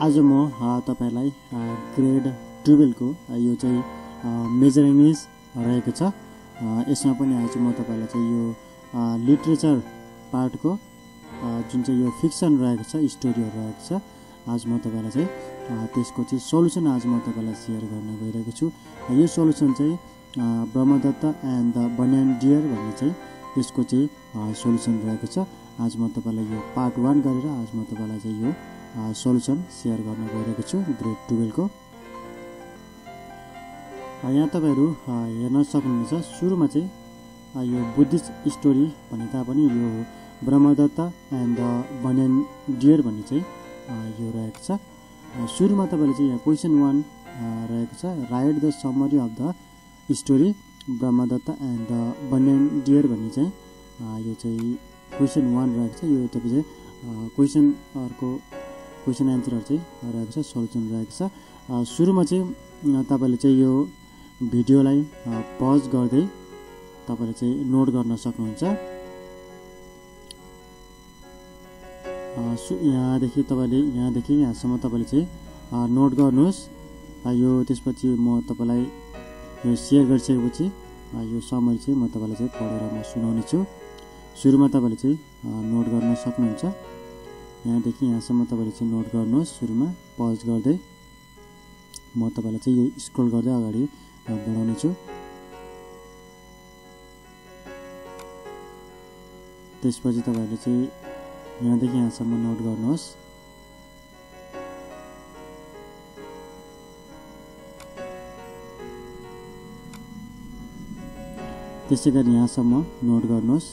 आज म तपाईलाई ग्रेड 12 को यो चाहिँ मेजर इङ्ग्लिश रहेको छ। यसमा पनि आज म तपाईलाई चाहिँ यो लिटरेचर पार्ट को जुन चाहिँ यो फिक्सन रहेको छ, स्टोरीहरु रहेको छ, आज म तपाईलाई चाहिँ त्यसको चाहिँ सोलुसन आज म तपाईलाई शेयर गर्न गइरहेको छु। यो सोलुसन चाहिँ Brahmadatta and the banyan deer भन्ने चाहिँ यसको चाहिँ सोलुसन रहेको छ। आज म तपाईलाई यो पार्ट 1 गरेर आज म तपाईलाई चाहिँ यो सोलुसन शेयर गर्न गइरहेको छु ग्रेड 12 को। यहाँ तपाईहरु हेर्न सक्नुहुन्छ सुरुमा चाहिँ यो बुद्धिस्ट स्टोरी भने तापनि यो Brahmadatta and the banyan deer भन्ने चाहिँ यो रहेको छ। सुरुमा तपाईले चाहिँ यहाँ क्वेशन 1 रहेको छ, write the summary of the story Brahmadatta and the banyan deer भन्ने चाहिँ यो चाहिँ क्वेशन 1 रहेको छ। यो तपाईले चाहिँ क्वेशन एन्सरहरु चाहिँ रहेको छ, सोलुसन रहेको छ। सुरुमा चाहिँ तपाईले चाहिँ यो भिडियोलाई पज गर्दै तपाईले चाहिँ नोट गर्न सक्नुहुन्छ। यहाँदेखि तपाईले यहाँदेखि यहाँसम्म तपाईले चाहिँ नोट गर्नुहोस्। यो त्यसपछि म तपाईलाई यो शेयर गरिसकेपछि यो समरी चाहिँ म तपाईलाई चाहिँ पढेर म सुनाउने छु। सुरुमा तपाईले चाहिँ नोट गर्न सक्नुहुन्छ। यहाँदेखि यहाँसम्म तपाईले चाहिँ नोट गर्नुहोस्। सुरुमा पज गर्दै म तपाईलाई चाहिँ यो स्क्रोल गर्दै अगाडि बढाउने छु। त्यसपछि तपाईले चाहिँ यहाँदेखि यहाँसम्म नोट गर्नुहोस्। त्यसैगरी यहाँसम्म नोट गर्नुहोस्।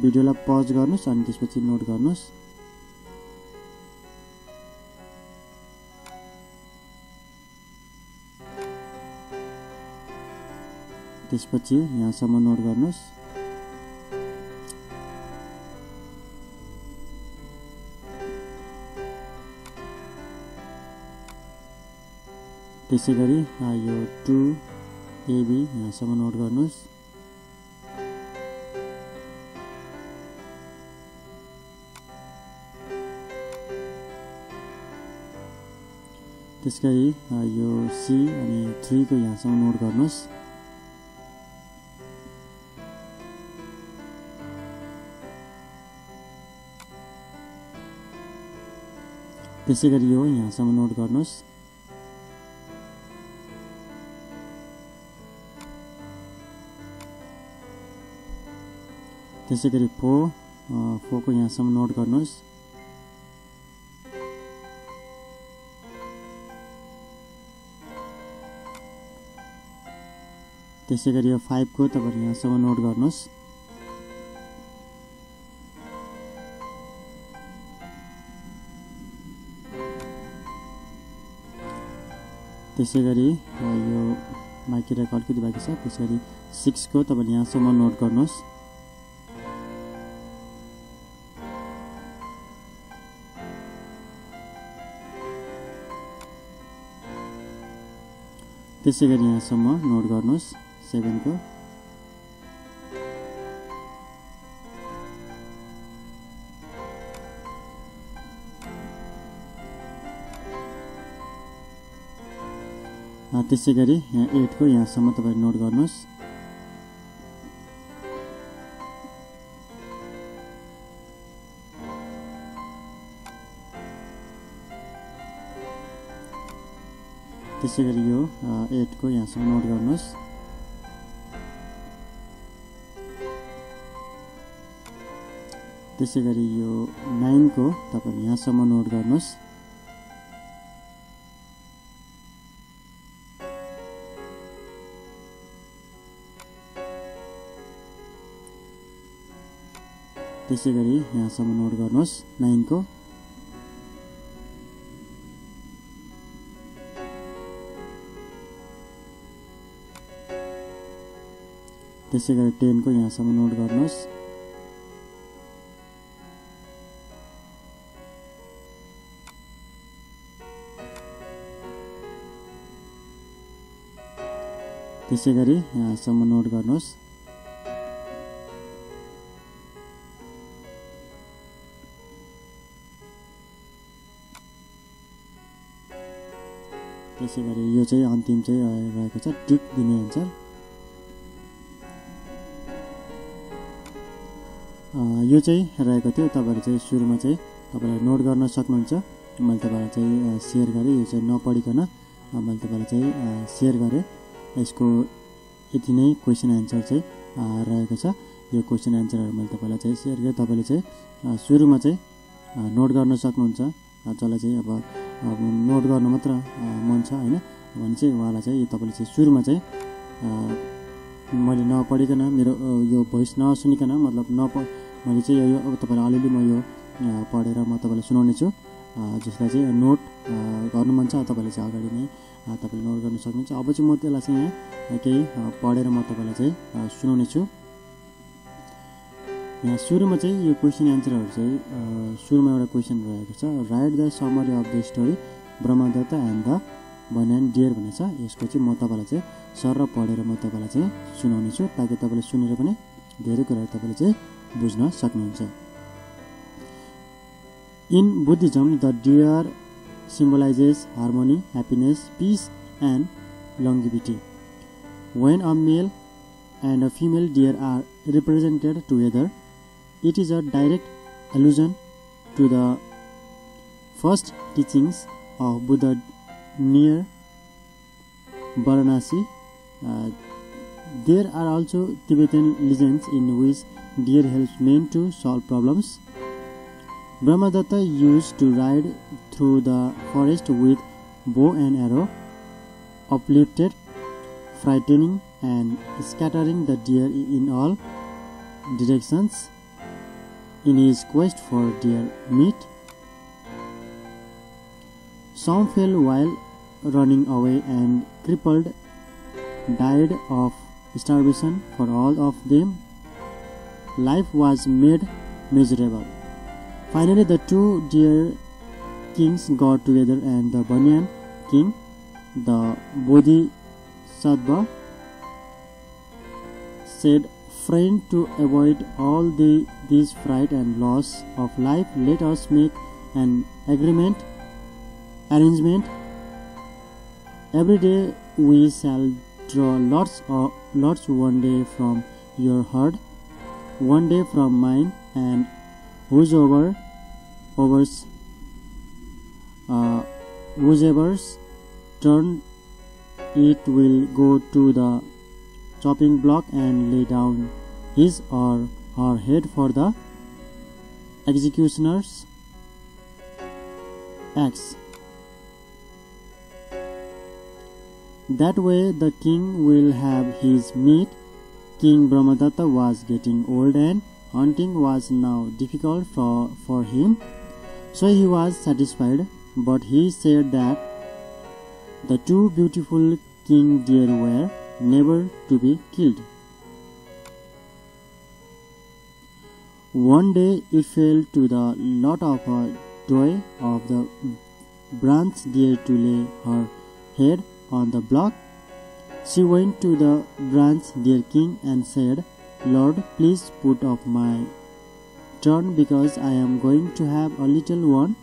भिडियोलाई पज गर्नुहोस् अनि त्यसपछि नोट गर्नुहोस्। त्यसपछि यहाँसम्म नोट गर्नुहोस्। त्यसैगरी यो 2AB यहाँसम्म नोट गर्नुहोस्। त्यसैगरी यो C अनि 3 को यहाँसम्म नोट गर्नुहोस्। त्यसैगरी यो यहाँसम्म नोट गर्नुहोस्। त्यसैगरी 4 को यहाँसम्म नोट गर्नुहोस्। त्यसैगरी यो 5 को तपाईले यहाँसम्म नोट गर्नुहोस्। त्यसैगरी यो बाँकी रहेको अलिकति बाँकी छ। त्यसैगरी 6 को तपाईले यहाँसम्म नोट गर्नुहोस्। त्यसैगरी यहाँसम्म नोट गर्नुहोस् 7 को। त्यसैगरी यहाँ 8 को यहाँसम्म तपाईले नोट गर्नुहोस्। त्यसैगरी यो 8 को यहाँसम्म नोट गर्नुहोस्। त्यसैगरी यो 9 को तपाईले यहाँसम्म नोट गर्नुहोस्। त्यसैगरी यहाँसम्म नोट गर्नुहोस् 9 को। त्यसैगरी 10 को यहाँसम्म नोट गर्नुहोस्। त्यसैगरी यहाँसम्म नोट गर्नुहोस्। त्यसै गरी यो चाहिँ अन्तिम चाहिँ रहेको छ टिक दिने आन्सर। यो चाहिँ रहेको थियो, तपाईँहरू चाहिँ सुरुमा चाहिँ तपाईँले नोट गर्न सक्नुहुन्छ। मैले तपाईँलाई चाहिँ सेयर गरेँ, यो चाहिँ नपढिकन मैले तपाईँलाई चाहिँ सेयर गरेँ। यसको यति नै क्वेसन एन्सर चाहिँ रहेको छ। यो क्वेसन एन्सरहरू मैले तपाईँलाई चाहिँ सेयर गरेँ। तपाईँले चाहिँ सुरुमा चाहिँ नोट गर्न सक्नुहुन्छ। जसलाई चाहिँ अब नोट गर्न मात्र मन छ होइन भने चाहिँ उहाँलाई चाहिँ तपाईँले चाहिँ सुरुमा चाहिँ मैले नपढिकन मेरो यो भोइस नसुनिकन मतलब मैले चाहिँ यो अब तपाईँलाई अलिअलि म यो पढेर म तपाईँलाई सुनाउने छु। जसलाई चाहिँ नोट गर्नु मन छ तपाईँले चाहिँ अगाडि नै तपाईँले नोट गर्न सक्नुहुन्छ। अब चाहिँ म त्यसलाई चाहिँ यहाँ केही पढेर म तपाईँलाई चाहिँ सुनाउने छु। यहाँ सुरुमा चाहिँ यो क्वेसन एन्सरहरू चाहिँ सुरुमा एउटा क्वेसन रहेको छ, write the summary of the story Brahmadatta and the banyan deer भनेको छ। यसको चाहिँ म तपाईँलाई चाहिँ सर पढेर म तपाईँलाई चाहिँ सुनाउने छु, ताकि तपाईँले सुनेर पनि धेरै कुराहरू तपाईँले चाहिँ बुझ्न सक्नुहुन्छ। In Buddhism the deer symbolizes harmony, happiness, peace and longevity. When a male and a female deer are represented together, it is a direct allusion to the first teachings of Buddha near Varanasi. There are also Tibetan legends in which deer helps men to solve problems. Brahmadatta used to ride through the forest with bow and arrow, uplifted, frightening and scattering the deer in all directions in his quest for deer meat. Some fell while running away and crippled died of starvation. For all of them, life was made miserable. Finally, the two deer kings got together, and the Banyan king, the Bodhisattva, said, "Friend, to avoid all this fright and loss of life, let us make an arrangement. Every day we shall draw lots, one day from your herd, one day from mine, and whoever's turn it will go to the chopping block and lay down his or her head for the executioner's axe. That way the king will have his meat." King Brahmadatta was getting old and hunting was now difficult for him, so he was satisfied, but he said that the two beautiful king deer were never to be killed. One day it fell to the lot of a doe of the branch deer to lay her head on the block. She went to the branch deer king and said, "Lord, please put off my turn, because I am going to have a little one.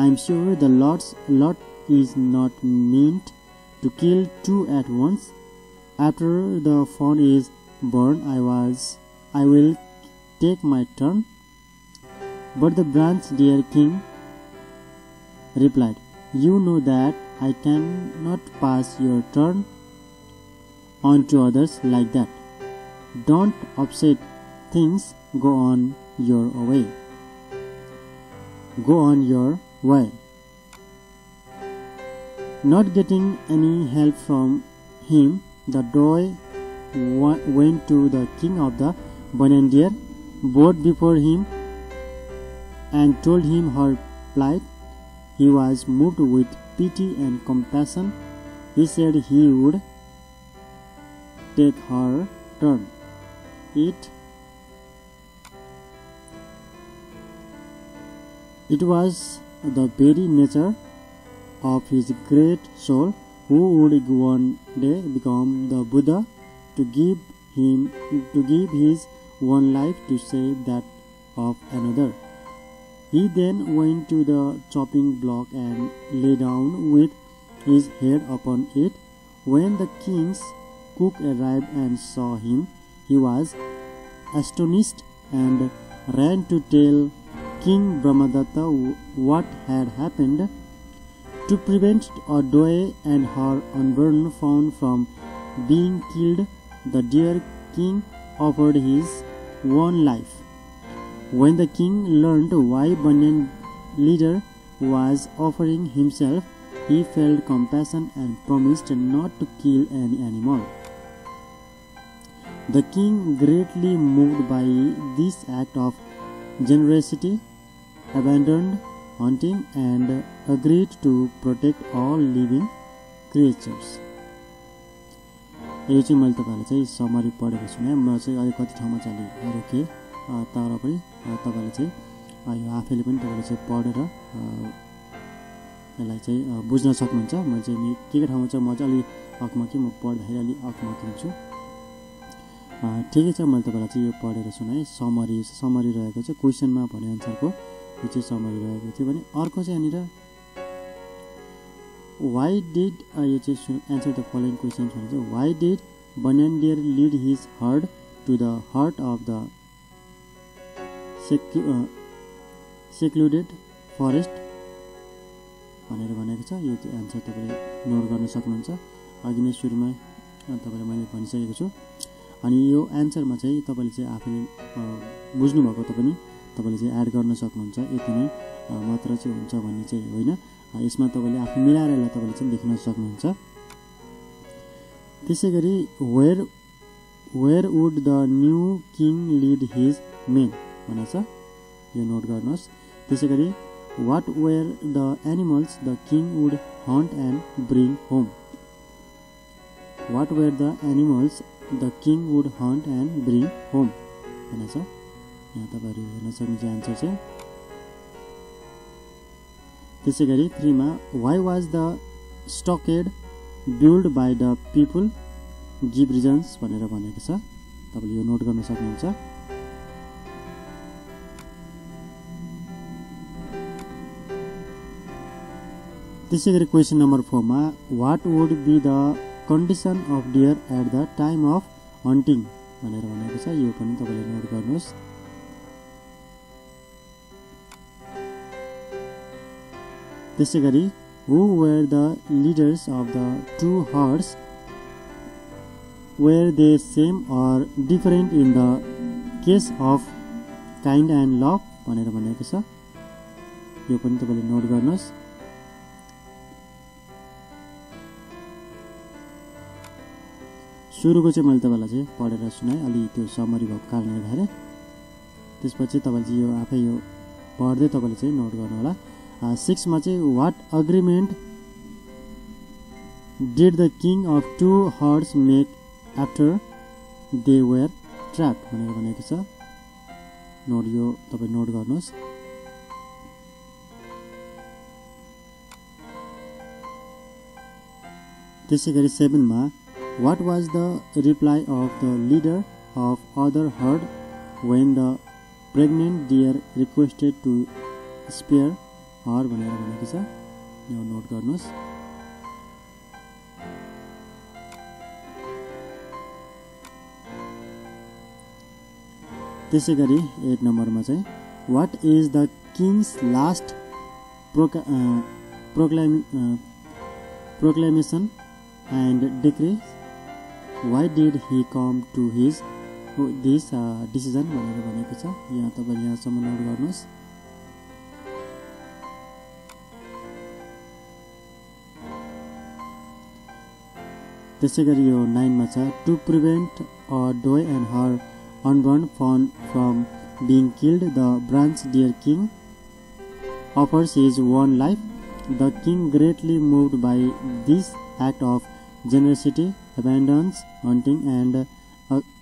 I am sure the Lord is not meant to kill two at once. After the fawn is born, I will take my turn." But the branch deer king replied, "You know that I cannot pass your turn on to others like that. Don't upset things. Go on your way. Go on your way." Not getting any help from him, the doe went to the king of the Banyan deer, bowed before him, and told him her plight. He was moved with pity and compassion. He said he would take her turn. It was the very nature of his great soul, who would one day become the Buddha, to give his one life to save that of another. He then went to the chopping block and lay down with his head upon it. When the king's cook arrived and saw him, he was astonished and ran to tell King Brahamadatta what had happened. To prevent Adoy and her unborn fawn from being killed, the dear king offered his own life. When the king learned why Banyan leader was offering himself, he felt compassion and promised not to kill any animal. The king, greatly moved by this act of generosity, abandoned hunting and agreed to protect all living creatures. यो चाहिँ मैले तपाईहरुलाई चाहिँ summary पढेको सुनाएँ। म चाहिँ अहिले कति ठाउँमा चाहिँ रोके तर पनि तपाईले चाहिँ यो आफैले पनि तपाईले चाहिँ पढेर यसलाई चाहिँ बुझ्न सक्नुहुन्छ। मैले चाहिँ के ठाउँमा चाहिँ म चाहिँ अलि अकमकी म पढ्दाखेरि अलि अकमकी हुन्छु। ठिकै छ, मैले तपाईलाई चाहिँ यो पढेर सुनाएँ। समरी रहेको चाहिँ क्वेशनमा भने अनुसारको यो चाहिँ समरी रहेको थियो भने अर्को चाहिँ यहाँनिर why did यो चाहिँ answer the following questions भन्छ। why did Banyan deer lead his herd to the heart of the secluded forest भनेर भनेको छ। यो चाहिँ आन्सर तपाईले नोट गर्न सक्नुहुन्छ। अघि नै सुरुमा तपाईलाई मैले भनिसकेको छु। अनि यो आन्सरमा चाहिँ तपाईले चाहिँ आफैले बुझ्नु भएको त पनि तपाईले चाहिँ एड गर्न सक्नुहुन्छ। यति नै मात्र चाहिँ हुन्छ भन्ने चाहिँ होइन। यसमा तपाईले आफै मिलाएर यसलाई तपाईले चाहिँ लेख्न सक्नुहुन्छ। त्यसैगरी where would the new king lead his men भनेको छ, यो नोट गर्नुहोस्। त्यसैगरी what were the animals the king would hunt and bring home? What were the animals the king would hunt and bring home भनेको छ। यहाँ तपाईहरु हेर्न सक्नुहुन्छ आन्सर चाहिँ। त्यसैगरी 3 मा why was the stockade built by the people? give reasons भनेर भनेको छ। तपाईले यो नोट गर्न सक्नुहुन्छ। त्यसैगरी क्वेशन नम्बर 4 मा what would be the condition of deer at the time of hunting भनेर भनेको छ। यो पनि तपाईले नोट गर्नुहोस्। त्यसैगरी who were the leaders of the two herds? Were they same or different in the case of kind and love भनेर भनेको छ। यो पनि तपाईले नोट गर्नुहोस्। सुरुको चाहिँ मैले तपाईलाई चाहिँ पढेर सुनाएँ, अलि त्यो समरी भएको कारणले गर्दा। त्यसपछि तपाईले चाहिँ यो आफै यो पढ्दै तपाईले चाहिँ नोट गर्नु होला। 6 मा चाहिँ what agreement did the king of two herds make after they were trapped भनेर भनेको छ। नोट यो तपाई नोट गर्नुहोस्। त्यसैगरी 7 मा what was the reply of the leader of other herd when the pregnant deer requested to spare her भनेर भनेको छ। यो नोट गर्नुहोस्। त्यसैगरी 8 नम्बरमा चाहिँ what is the king's last proclamation and decree? Why did he come to this decision भनेर भनेको छ। यहाँ तपाईले यहाँसम्म नोट गर्नुहोस्। त्यसैगरी यो 9 मा छ to prevent Adoy and her unborn fawn from being killed, the branch deer king offers his own life. The king, greatly moved by this act of generosity, abandons hunting and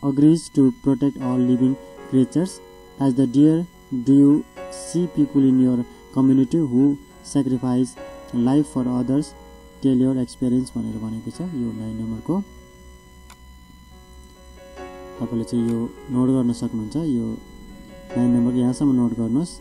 agrees to protect all living creatures. As the deer, do you see people in your community who sacrifice life for others? Tell your experience भनेर भनेको छ। यो 9 नम्बरको तपाईले चाहिँ यो note गर्न सक्नुहुन्छ। यो 9 नम्बर यहाँसम्म नोट गर्नुहोस्।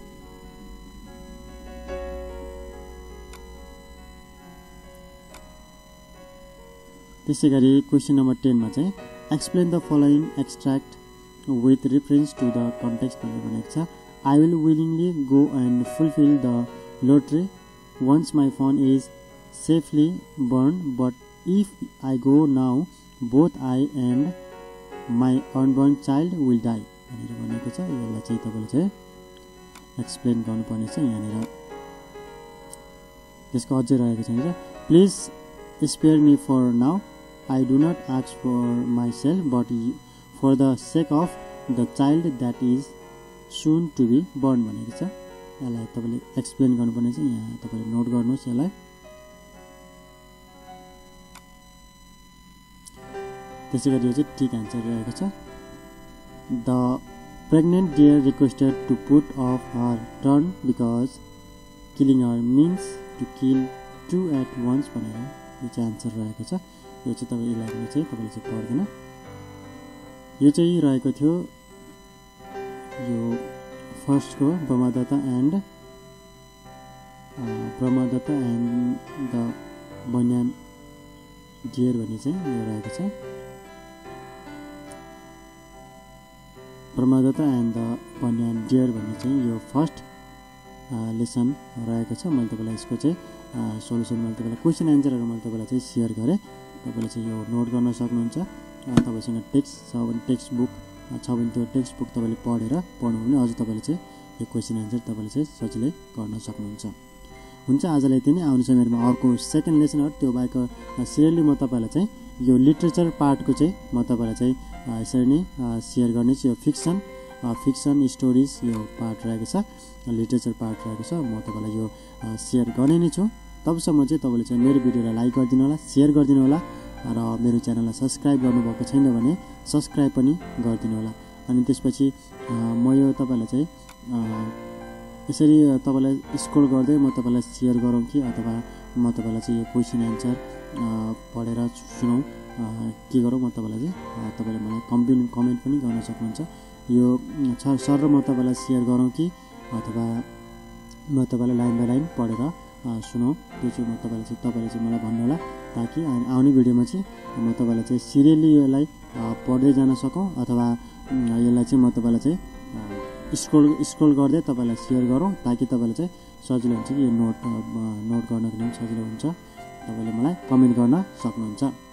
त्यसैगरी क्वेशन नम्बर 10 मा चाहिँ explain the following extract with reference to the context भनेको छ। I will willingly go and fulfill the lottery once my phone is safely burned, but if I go now, both I and my unborn child will die भनेको छ। यसलाई चाहिँ तपाईले चाहिँ explain गर्नुपर्ने छ यहाँनिर। त्यसको अझै रहेको छ please spare me for now, I do not ask for myself but for the sake of the child that is soon to be born भनेको छ। यसलाई तपाईले एक्सप्लेन गर्नुपर्ने छ। यहाँ तपाईले नोट गर्नुहोस् यसलाई। त्यसैगरी यो चाहिँ ठीक आन्सर रहेको छ। The pregnant deer requested to put off her turn because killing her means to kill two at once भनेर यो चाहिँ आन्सर रहेको छ। यो चाहिँ तपाईँ इलाइभेन चाहिँ तपाईँले चाहिँ पढ्दैन। यो चाहिँ रहेको थियो यो फर्स्टको Brahmadatta and the banyan deer भन्ने चाहिँ यो रहेको छ। Brahmadatta and the banyan deer भन्ने चाहिँ यो फर्स्ट लेसन रहेको छ। मैले तपाईँलाई यसको चाहिँ सोल्युसन मैले तपाईँलाई क्वेसन एन्सरहरू मैले तपाईँलाई चाहिँ सेयर गरेँ। तपाईँले चाहिँ यो नोट गर्न सक्नुहुन्छ। तपाईँसँग टेक्स्ट छ भने टेक्स्ट बुक छ भने त्यो टेक्स्ट बुक तपाईँले पढ्नु भने अझ तपाईँले चाहिँ यो क्वेसन एन्सर तपाईँले चाहिँ सजिलै गर्न सक्नुहुन्छ। हुन्छ आजलाई यति नै। आउने समयमा अर्को सेकेन्ड लेसन हो, त्यो बाहेक सिरियली म तपाईँलाई चाहिँ यो लिटरेचर पार्टको चाहिँ म तपाईँलाई चाहिँ यसरी नै सेयर गर्नेछु। यो फिक्सन स्टोरिज यो पार्ट रहेको छ, लिटरेचर पार्ट रहेको छ। म तपाईँलाई यो सेयर गर्ने नै छु। तबसम्म चाहिँ तपाईँले चाहिँ मेरो भिडियोलाई लाइक गरिदिनु होला, सेयर गरिदिनु होला र मेरो च्यानललाई सब्सक्राइब गर्नुभएको छैन भने सब्सक्राइब पनि गरिदिनु होला। अनि त्यसपछि म यो तपाईँलाई चाहिँ यसरी तपाईँलाई स्क्रोल गर्दै म तपाईँलाई सेयर गरौँ कि अथवा म तपाईँलाई चाहिँ यो क्वेसन एन्सर पढेर सुनाउँ के गरौँ, म तपाईँलाई चाहिँ तपाईँले मलाई कमेन्ट पनि गर्न सक्नुहुन्छ। यो सर र म तपाईँलाई सेयर गरौँ कि अथवा म तपाईँलाई लाइन बाई लाइन पढेर सुनाउँ, त्यो चाहिँ म तपाईँले चाहिँ मलाई भन्नु होला, ताकि आउने भिडियोमा चाहिँ म तपाईँलाई चाहिँ सिरियली यसलाई पढ्दै जान सकौँ अथवा यसलाई चाहिँ म तपाईँलाई चाहिँ स्क्रोल गर्दै तपाईँलाई सेयर गरौँ, ताकि तपाईँलाई चाहिँ सजिलो हुन्छ कि यो नोट गर्नको लागि सजिलो हुन्छ। तपाईँले मलाई कमेन्ट गर्न सक्नुहुन्छ।